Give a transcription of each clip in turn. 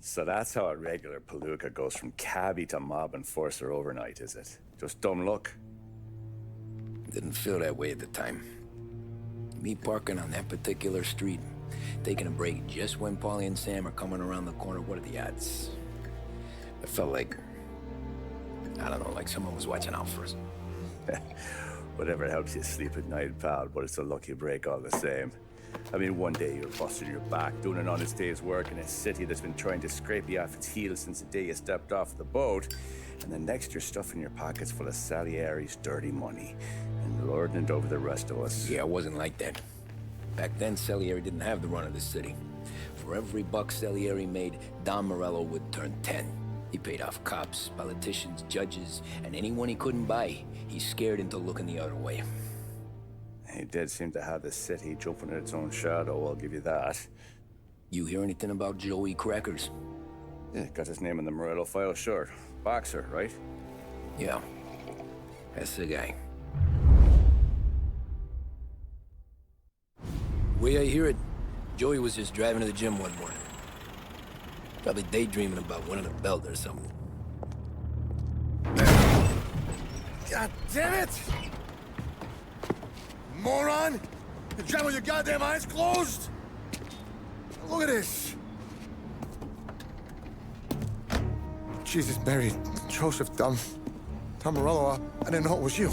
So that's how a regular palooka goes from cabbie to mob enforcer overnight, is it? Just dumb luck? Didn't feel that way at the time. Me parking on that particular street, taking a break just when Paulie and Sam are coming around the corner, what are the odds? It felt like, I don't know, like someone was watching out for us. Whatever helps you sleep at night, pal, but it's a lucky break all the same. I mean, one day you're busting your back, doing an honest day's work in a city that's been trying to scrape you off its heels since the day you stepped off the boat, and the next you're stuffing your pockets full of Salieri's dirty money and lording it over the rest of us. Yeah, it wasn't like that. Back then, Salieri didn't have the run of the city. For every buck Salieri made, Don Morello would turn 10. He paid off cops, politicians, judges, and anyone he couldn't buy, he scared into looking the other way. He did seem to have the city jumping at its own shadow, I'll give you that. You hear anything about Joey Crackers? Yeah, got his name in the Morello file, sure. Boxer, right? Yeah, that's the guy. The way I hear it, Joey was just driving to the gym one morning. Probably daydreaming about winning a belt or something. God damn it! Moron! You drive with your goddamn eyes closed? Look at this! Jesus, Mary, Joseph, Tom Morello, I didn't know it was you.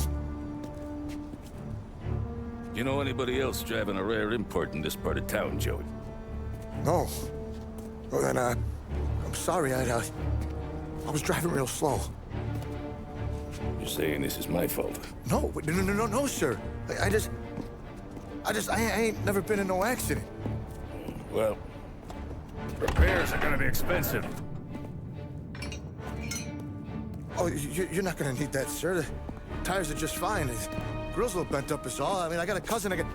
You know anybody else driving a rare import in this part of town, Joey? No. Well, then, I'm sorry, I was driving real slow. You're saying this is my fault? No, no, sir. I ain't never been in no accident. Well, repairs are gonna be expensive. Oh, you're not gonna need that, sir. The tires are just fine. The grill's a little bent up is all. I mean, I got a cousin I can...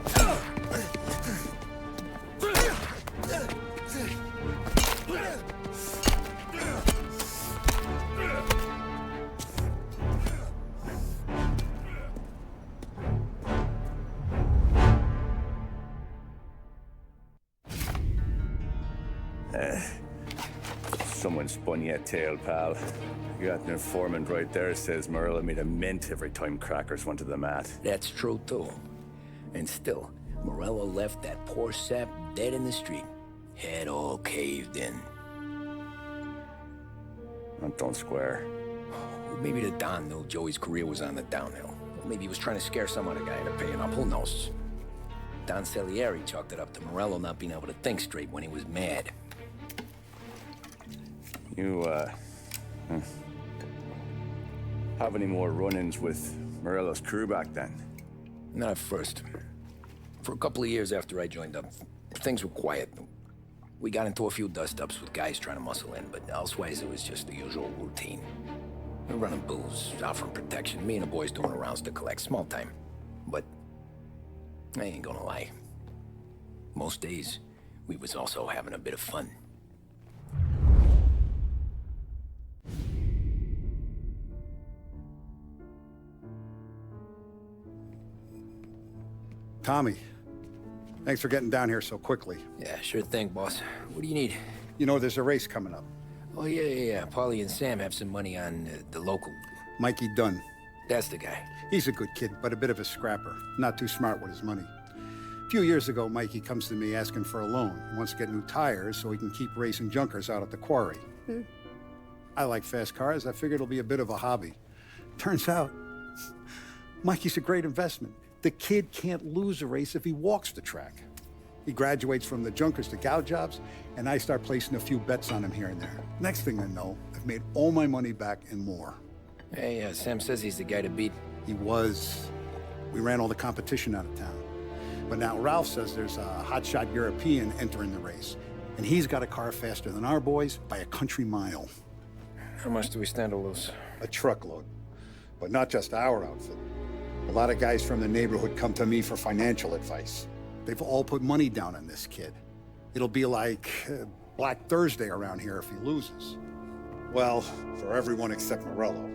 Someone spun you a tail, pal. You got an informant right there says Morello made a mint every time Crackers went to the mat. That's true, too. And still, Morello left that poor sap dead in the street. Head all caved in. That don't square. Maybe the Don knew Joey's career was on the downhill. Maybe he was trying to scare some other guy into paying up. Who knows? Don Salieri chalked it up to Morello not being able to think straight when he was mad. You, have any more run-ins with Morello's crew back then? Not at first. For a couple of years after I joined up, things were quiet. We got into a few dust-ups with guys trying to muscle in, but elsewise it was just the usual routine. We were running booze, offering protection, me and the boys doing the rounds to collect, small time. But I ain't gonna lie. Most days, we was also having a bit of fun. Tommy, thanks for getting down here so quickly. Yeah, sure thing, boss. What do you need? You know there's a race coming up. Oh, yeah. Paulie and Sam have some money on the local. Mikey Dunn. That's the guy. He's a good kid, but a bit of a scrapper. Not too smart with his money. A few years ago, Mikey comes to me asking for a loan. He wants to get new tires so he can keep racing junkers out at the quarry. I like fast cars. I figured it'll be a bit of a hobby. Turns out, Mikey's a great investment. The kid can't lose a race if he walks the track. He graduates from the junkers to gal jobs, and I start placing a few bets on him here and there. Next thing I know, I've made all my money back and more. Hey, Sam says he's the guy to beat. He was. We ran all the competition out of town. But now Ralph says there's a hotshot European entering the race, and he's got a car faster than our boys by a country mile. How much do we stand to lose? A truckload. But not just our outfit. A lot of guys from the neighborhood come to me for financial advice. They've all put money down on this kid. It'll be like Black Thursday around here if he loses. Well, for everyone except Morello.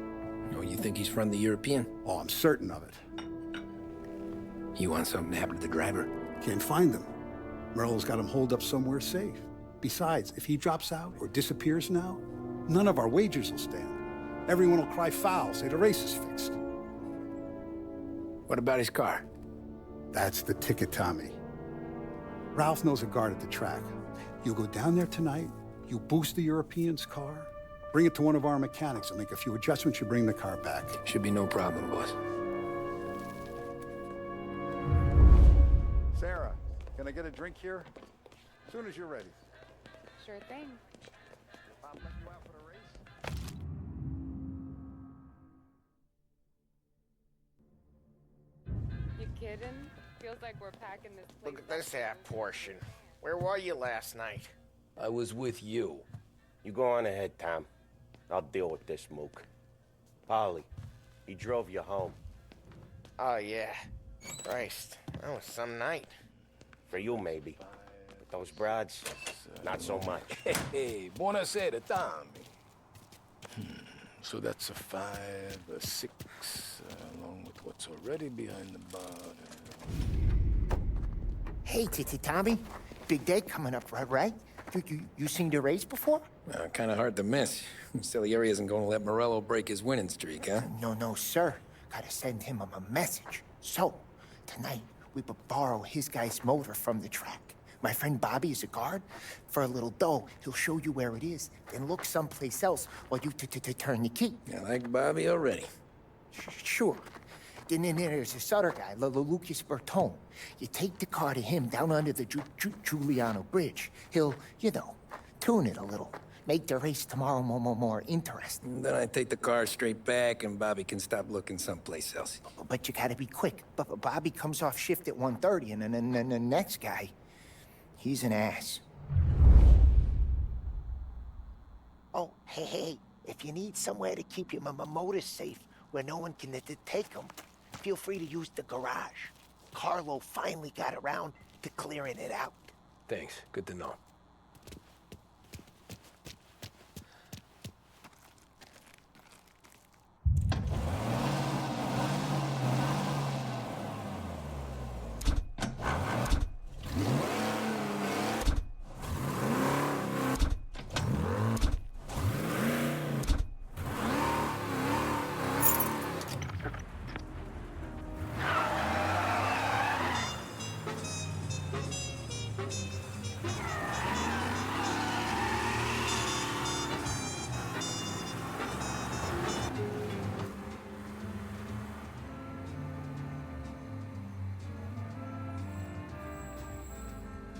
Oh, you think he's from the European? Oh, I'm certain of it. You want something to happen to the driver? Can't find him. Morello's got him holed up somewhere safe. Besides, if he drops out or disappears now, none of our wagers will stand. Everyone will cry foul, say the race is fixed. What about his car? That's the ticket, Tommy. Ralph knows a guard at the track. You go down there tonight, you boost the European's car, bring it to one of our mechanics, and make a few adjustments, you bring the car back. Should be no problem, boss. Sarah, can I get a drink here? As soon as you're ready. Sure thing. I'll let you out for the race. You kidding? Feels like we're packing this place. Look at this half portion. Where were you last night? I was with you. You go on ahead, Tom. I'll deal with this mook. Polly, he drove you home. Oh, yeah. Christ, that was some night. For you, maybe. But those broads, not so much. Hey, buonasera, Tommy. So that's a 5, a 6, along with what's already behind the bar. Hey, Tommy. Big day coming up, right? You seen the race before? Kind of hard to miss. Salieri isn't going to let Morello break his winning streak, huh? No, sir. Gotta send him a message. So, tonight, we will borrow his guy's motor from the track. My friend Bobby is a guard. For a little dough, he'll show you where it is, then look someplace else while you turn the key. I like Bobby already. Sure. Then there's this other guy, Lucas Bertone. You take the car to him down under the Giuliano Bridge. He'll, tune it a little. Make the race tomorrow more interesting. Then I take the car straight back and Bobby can stop looking someplace else. But you gotta be quick. Bobby comes off shift at 1:30, and then the next guy, he's an ass. Oh, hey, if you need somewhere to keep your motor safe where no one can take them, feel free to use the garage. Carlo finally got around to clearing it out. Thanks. Good to know.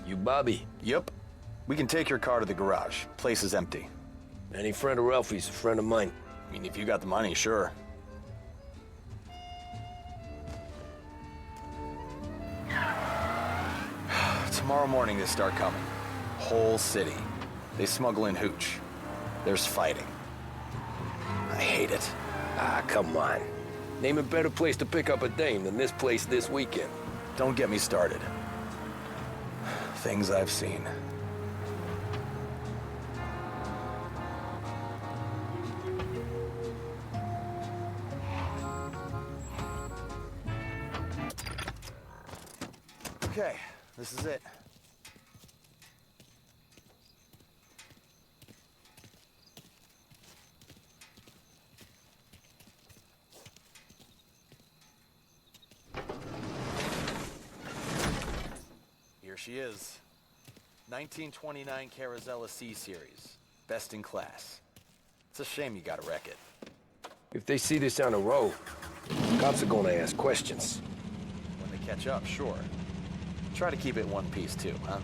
You Bobby? Yep. We can take your car to the garage. Place is empty. Any friend of Ralphie's a friend of mine. I mean, if you got the money, sure. Tomorrow morning they start coming. Whole city. They smuggle in hooch. There's fighting. I hate it. Ah, come on. Name a better place to pick up a dame than this place this weekend. Don't get me started. Things I've seen. Okay, this is it. Here she is. 1929 Carazella C-Series. Best in class. It's a shame you gotta wreck it. If they see this on the road, cops are gonna ask questions. When they catch up, sure. Try to keep it one piece too, huh?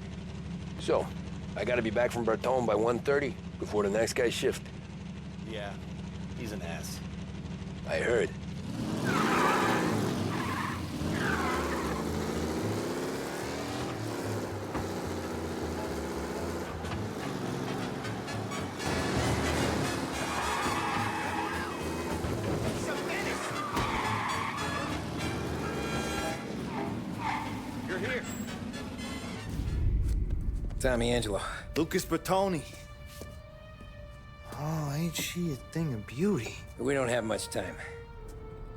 So, I gotta be back from Bertone by 1:30 before the next guy's shift. Yeah, he's an ass. I heard. Tommy Angelo. Lucas Bertone. Oh, ain't she a thing of beauty? We don't have much time.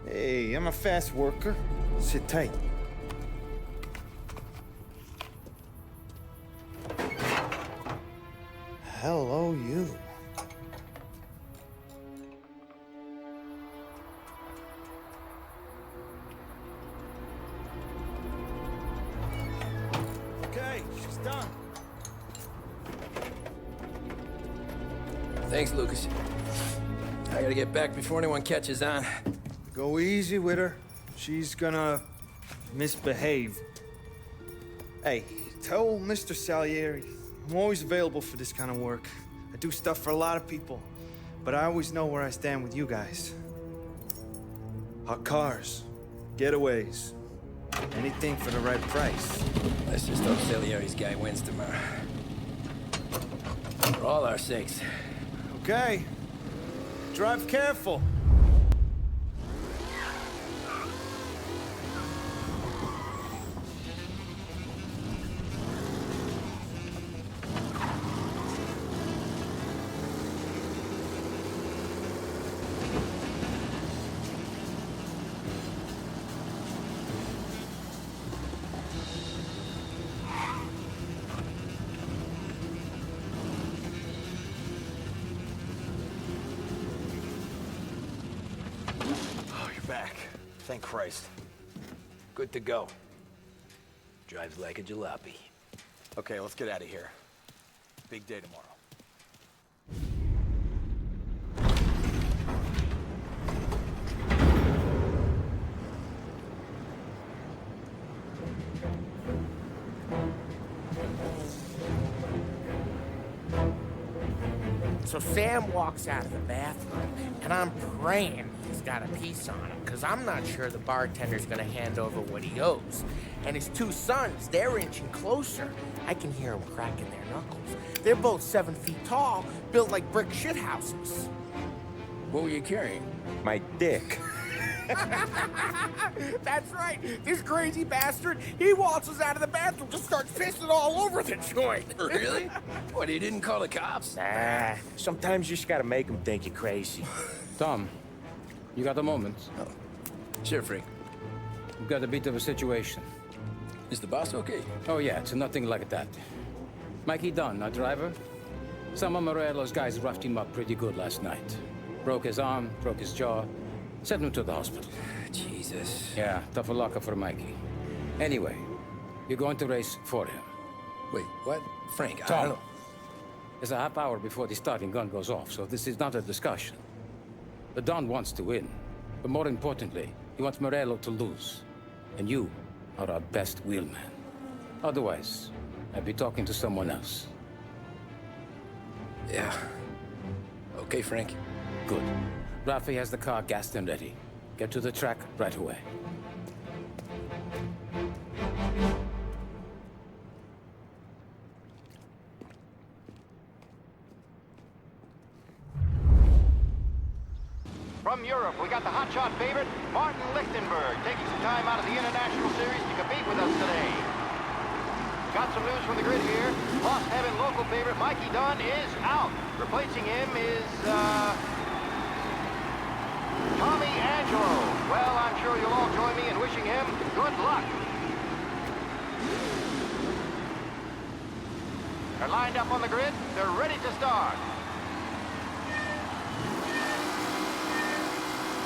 Hey, I'm a fast worker. Sit tight. hell owe you? Okay, she's done. Thanks, Lucas. I gotta get back before anyone catches on. Go easy with her. She's gonna misbehave. Hey, tell Mr. Salieri I'm always available for this kind of work. I do stuff for a lot of people, but I always know where I stand with you guys. Hot cars, getaways, anything for the right price. Let's just hope Salieri's guy wins tomorrow. For all our sakes. Okay. Drive careful. Back. Thank Christ. Good to go. Drives like a jalopy. Okay, let's get out of here. Big day tomorrow. So Sam walks out of the bathroom, and I'm praying he's got a piece on him, because I'm not sure the bartender's gonna hand over what he owes. And his two sons, they're inching closer. I can hear them cracking their knuckles. They're both 7 feet tall, built like brick shithouses. What were you carrying? My dick. That's right. This crazy bastard, he waltzes out of the bathroom, just starts pissing all over the joint. Really? What, he didn't call the cops? Nah, sometimes you just gotta make them think you're crazy. Tom, you got a moment? Oh. Sure, Frank. We've got a bit of a situation. Is the boss okay? Oh, yeah, it's nothing like that. Mikey Dunn, our driver. Some of Morello's guys roughed him up pretty good last night. Broke his arm, broke his jaw. Sent him to the hospital. Jesus. Yeah, tough luck for Mikey. Anyway, you're going to race for him. Wait, what? Frank, I Tom, don't... there's a half hour before the starting gun goes off, so this is not a discussion. The Don wants to win, but more importantly, he wants Morello to lose. And you are our best wheelman. Otherwise, I'd be talking to someone else. Yeah. Okay, Frank. Good. Rafi has the car gassed and ready. Get to the track right away. From Europe, we got the hotshot favorite, Martin Lichtenberg, taking some time out of the International Series to compete with us today. Got some news from the grid here. Lost Heaven local favorite Mikey Dunn is out. Replacing him is, Tommy Angelo. Well, I'm sure you'll all join me in wishing him good luck. They're lined up on the grid. They're ready to start.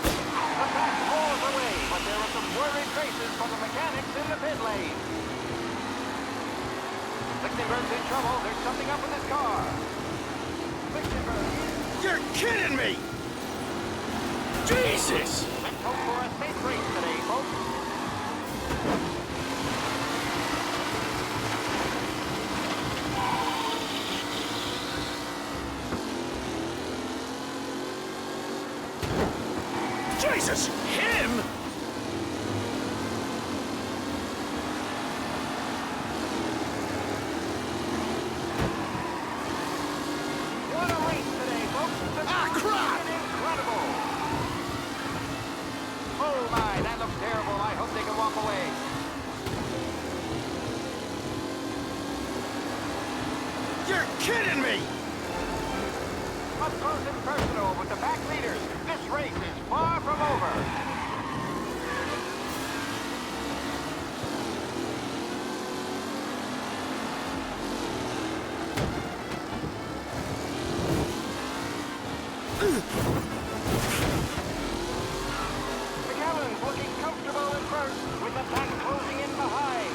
The pack rolls away, but there are some worried faces from the mechanics in the pit lane. Lichtenberg's in trouble. There's something up with his car. Lichtenberg. You're kidding me! Jesus! Let's hope for a safe race today, folks. Jesus! Him? What a race today, folks. Crap! Incredible. Oh, my, that looks terrible. I hope they can walk away. You're kidding me! Up close and personal with the pack leaders. This race is far from over. McAllen's looking comfortable at first, with the pack closing in behind.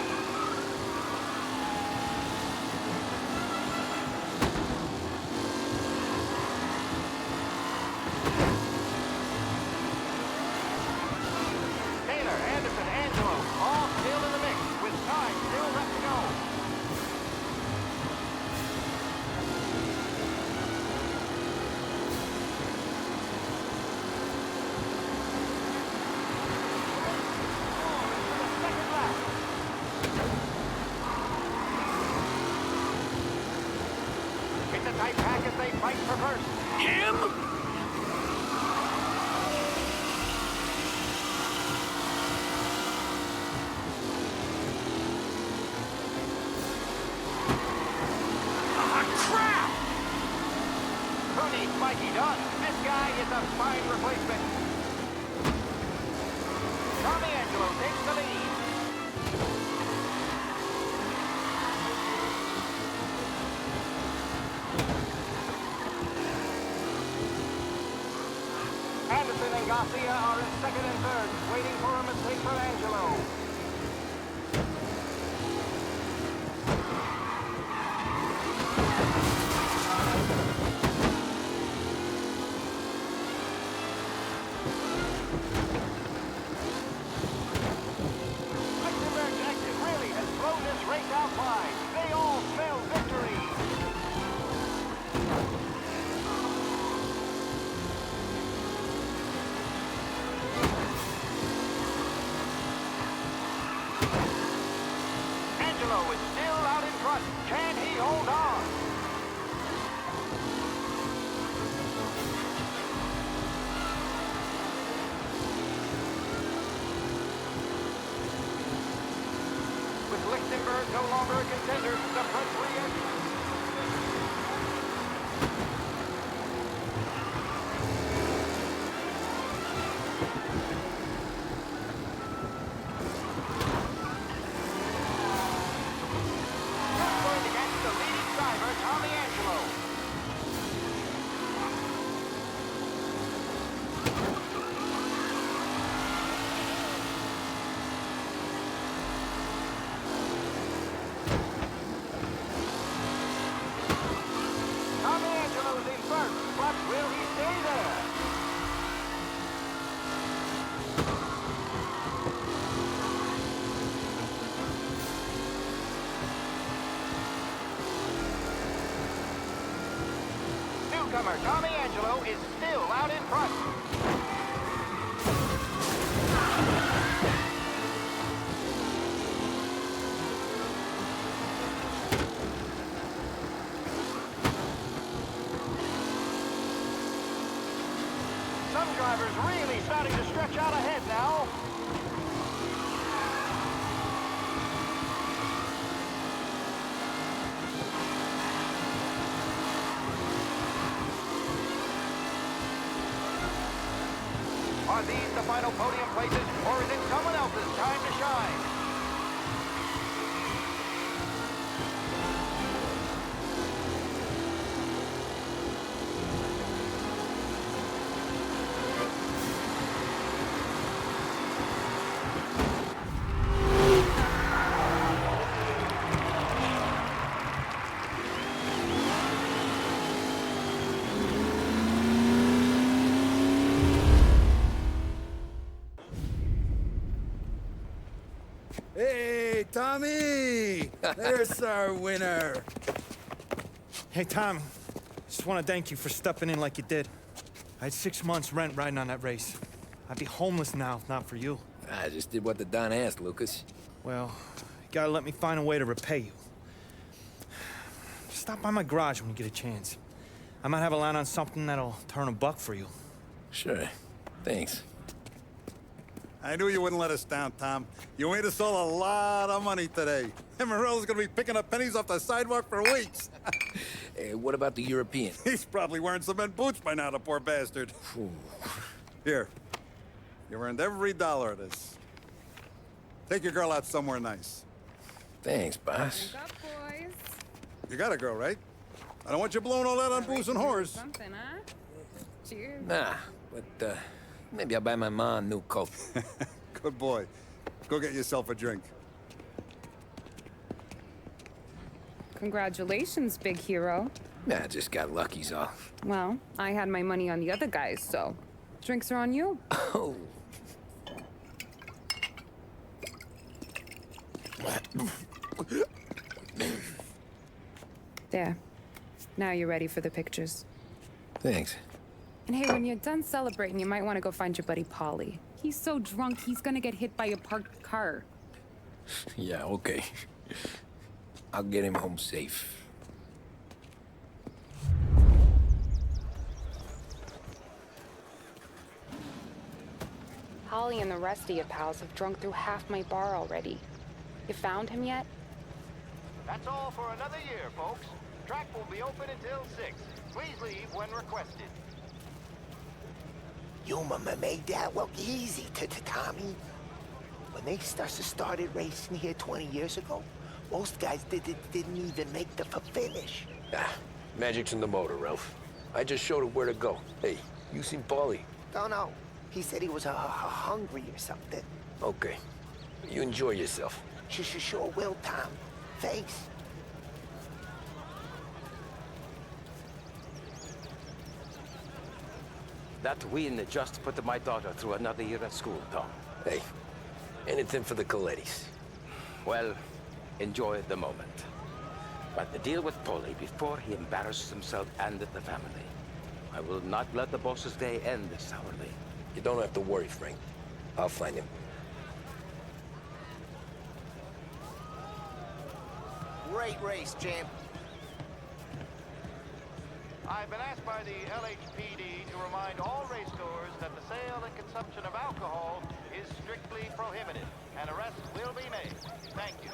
Taylor, Anderson, Angelo, all still in the mix, with time still left to go. It's a tight pack as they fight for first. Him? Crap! Who needs Mikey Dunn? This guy is a fine replacement. Tommy Angelo takes the lead. Anderson and Garcia are in second and third, waiting for a mistake for Angelo. Lichtenberg's exit really has blown this race out wide. They all spell victory. Angelo is still out in front. Can he hold on? With Lichtenberg no longer a contender, the front three are... Just going to catch the leading driver, Tommy Angelo. Tommy Angelo's in first, but will he stay there? Newcomer Tommy Angelo is still out in front. Some drivers really starting to stretch out ahead now. Are these the final podium places, or is it someone else's time to shine? Hey, Tommy! There's our winner. Hey, Tom. Just want to thank you for stepping in like you did. I had 6 months rent riding on that race. I'd be homeless now if not for you. I just did what the Don asked, Lucas. Well, you gotta let me find a way to repay you. Stop by my garage when you get a chance. I might have a line on something that'll turn a buck for you. Sure. Thanks. I knew you wouldn't let us down, Tom. You made us all a lot of money today. And Morello's gonna be picking up pennies off the sidewalk for weeks. Hey, what about the European? He's probably wearing cement boots by now, the poor bastard. Here. You earned every dollar of this. Take your girl out somewhere nice. Thanks, boss. Wake up, boys. You got a girl, right? I don't want you blowing all that on booze and whores. Something, huh? Cheers. Nah, but maybe I'll buy my mom a new coat. Good boy. Go get yourself a drink. Congratulations, big hero. Nah, just got lucky's all. Well, I had my money on the other guys, so drinks are on you. Oh. There. Now you're ready for the pictures. Thanks. And hey, when you're done celebrating, you might want to go find your buddy Polly. He's so drunk, he's gonna get hit by a parked car. Yeah, okay. I'll get him home safe. Holly and the rest of your pals have drunk through half my bar already. You found him yet? That's all for another year, folks. Track will be open until 6. Please leave when requested. You made that look easy to Tommy. When they started racing here 20 years ago, most guys didn't even make the finish. Ah, magic's in the motor, Ralph. I just showed him where to go. Hey, you seen Paulie? Don't know. He said he was hungry or something. Okay. You enjoy yourself. Sure will, Tom. Thanks. That win just put my daughter through another year at school, Tom. Hey, anything for the Colettis. Well, enjoy the moment. But deal with Polly before he embarrasses himself and the family. I will not let the boss's day end sourly. You don't have to worry, Frank. I'll find him. Great race, champ. I've been asked by the LHPD to remind all racegoers that the sale and consumption of alcohol is strictly prohibited, and arrests will be made. Thank you.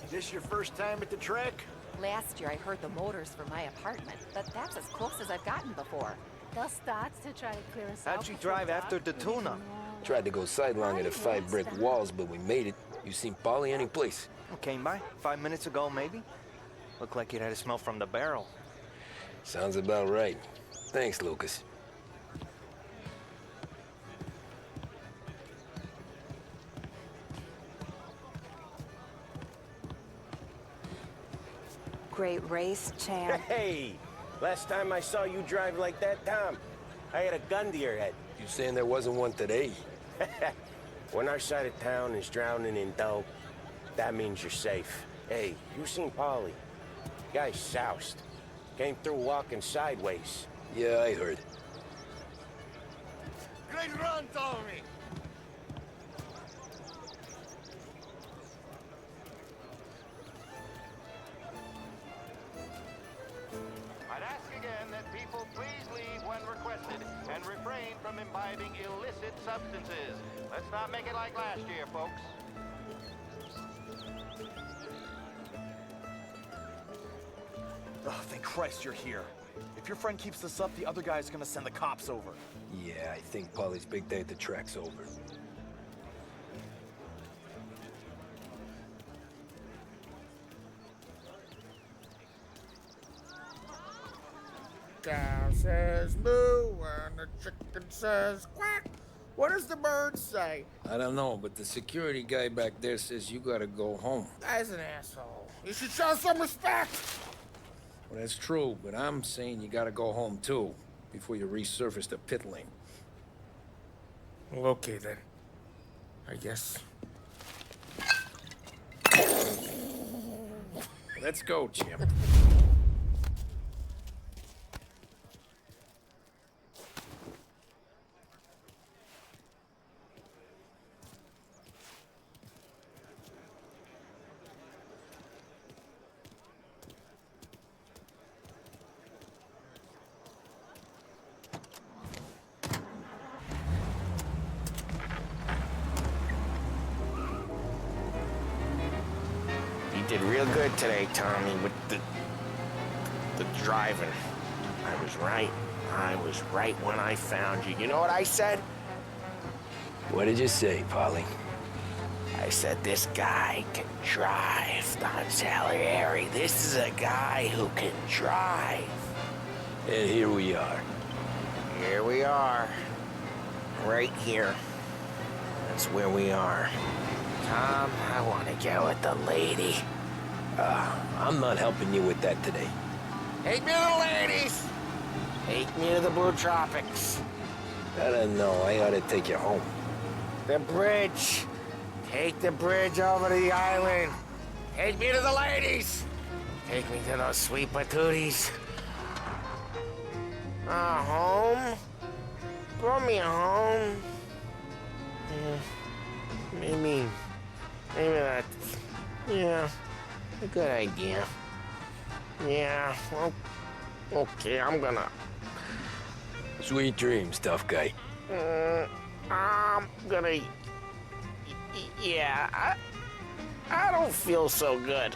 Is this your first time at the track? Last year I heard the motors from my apartment, but that's as close as I've gotten before. They'll start to try to clear us out. How'd you drive after the tuna? Tried to go sidelong at 5 brick walls, but we made it. You seen Paulie any place? Came by 5 minutes ago, maybe. Looked like it had a smell from the barrel. Sounds about right. Thanks, Lucas. Great race, champ. Hey! Last time I saw you drive like that, Tom, I had a gun to your head. You saying there wasn't one today? When our side of town is drowning in dope, that means you're safe. Hey, you seen Polly? Guy's soused. Came through walking sideways. Yeah, I heard. Great run, Tommy! I'd ask again that people please leave when requested and refrain from imbibing illicit substances. Let's not make it like last year, folks. Oh, thank Christ you're here. If your friend keeps this up, the other guy's gonna send the cops over. Yeah, I think Paulie's big day at the track's over. Cow says moo and the chicken says quack. What does the bird say? I don't know, but the security guy back there says you gotta go home. Guy's an asshole. You should show some respect. Well, that's true, but I'm saying you gotta go home too, before you resurface the pit lane. Well, okay then. I guess. Let's go, champ. You did real good today, Tommy, with the driving. I was right. I was right when I found you. You know what I said? What did you say, Polly? I said, this guy can drive, Don Salieri. This is a guy who can drive. And here we are. Here we are. Right here. That's where we are. Tom, I want to get with the lady. I'm not helping you with that today. Take me to the ladies! Take me to the Blue Tropics. I don't know. I ought to take you home. The bridge. Take the bridge over to the island. Take me to the ladies. Take me to those sweet patooties. Home? Brought me home. Maybe that's, yeah, a good idea. Yeah, well, okay, I'm gonna. Sweet dreams, tough guy. I'm gonna. Yeah, I don't feel so good.